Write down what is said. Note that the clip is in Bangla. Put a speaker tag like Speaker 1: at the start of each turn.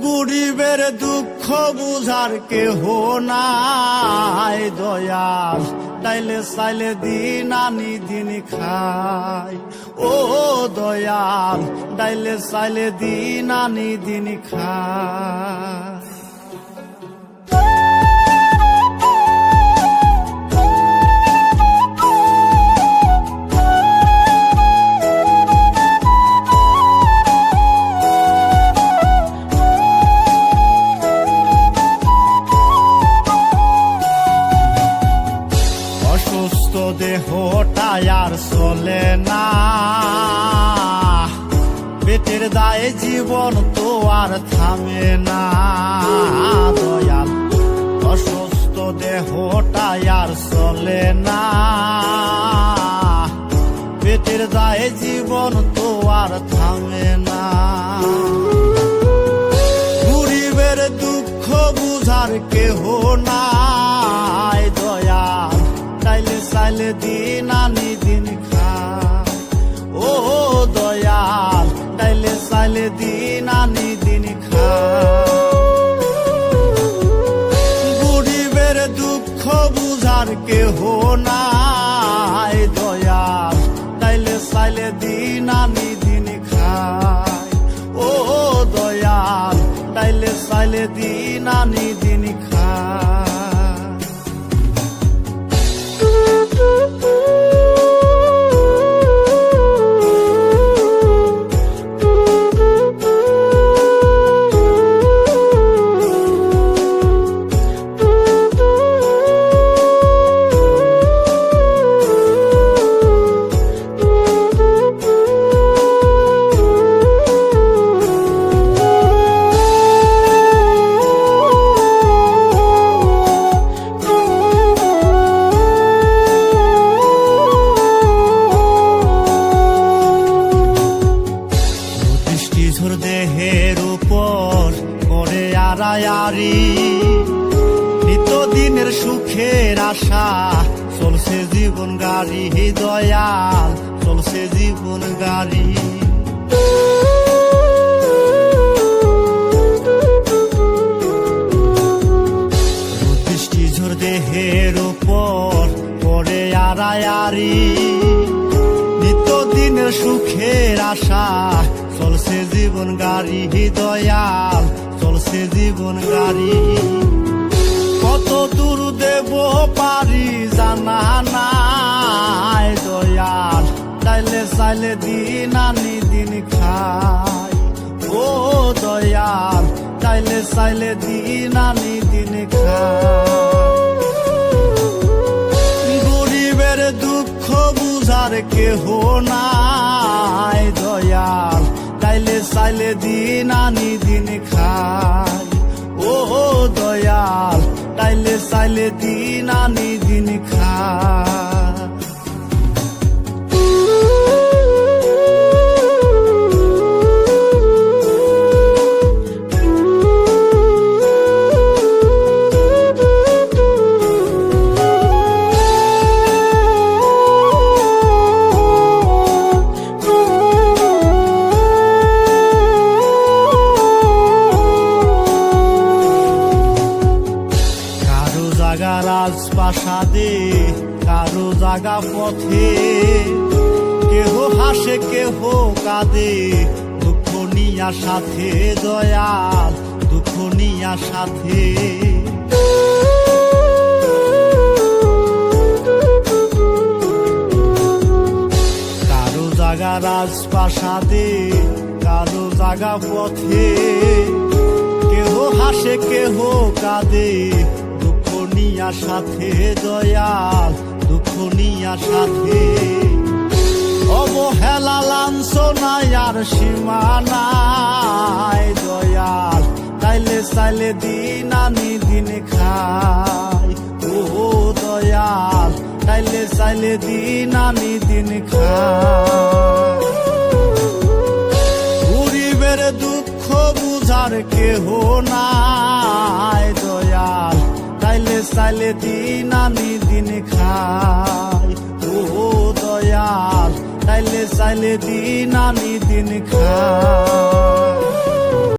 Speaker 1: গরিবের দুঃখ বুঝার কেহ নাই দয়াল, ডাইলে চাইলে দিন আনি দিন খাই। ও দয়াল, ডাইলে চাইলে দিন আনি দিন খাই। দেহটাই আর চলে না, পেটের দায়ে জীবন তো আর থামে না দয়াল। অসুস্থ দেহটাই আর চলে না, পেটের দায়ে জীবন তো আর থামে না। গরিবের দুঃখ বুঝার কেহ নাই দয়াল, ডাইলে চাইলে দিন আনি দিন খাই। ও দয়াল, ডাইলে চাইলে দিন আনি দিন খাই। গরিবের দুঃখ বুঝার কেহ নাই দয়াল, ডাইলে চাইলে দিন আনি দিন খাই। ও দয়াল, ডাইলে চাইলে দিন আনি দিন খাই। দেহের উপর করে আড়ায়ারি, নিত্যদিনের সুখের আশা চলছে জীবন গাড়ি দয়াল, চলছে জীবন গাড়ি। বৃষ্টিঝড় দেহের উপর করে আড়ায়ারি, নিত্যদিনের সুখের আশা চলছে জীবন গাড়ি দয়াল, চলছে জীবন গাড়ি। কত দূর দেব পারি জানা নাই দয়াল, ডাইলে চাইলে দিন আনি দিন খাই। ও দয়াল, ডাইলে চাইলে দিন আনি দিন খাই। গরিবের দুঃখ বুঝার কেহ নাই দয়াল, ডাইলে চাইলে দিন আনি দিন খাই। ও দয়াল, ডাইলে চাইলে দিন আনি দিন খাই। রাজপ্রাসাদে কারো জাগা পথে, কেহ হাসে কেহ কাঁদে দুঃখ নিয়া সাথে দয়াল, দুঃখ নিয়া সাথে। কারো জাগা রাজপ্রাসাদে কারো জাগা পথে, কেহ হাসে কেহ কাঁদে নিয়া সাথে দয়াল, দুঃখ নিয়া সাথে। অবহেলা লাঞ্ছনায় আর সীমা নাই দয়াল, তাইলে চাইলে দিন আনি দিন খাই। ও দয়াল, তাইলে চাইলে দিন আনি দিন খাই। গরিবের দুঃখ বুঝার কেহ নাই দয়াল, তাইলে চাইলে দিন আনি দিন খাই। ও দয়াল, তাইলে চাইলে দিন আনি দিন খাই।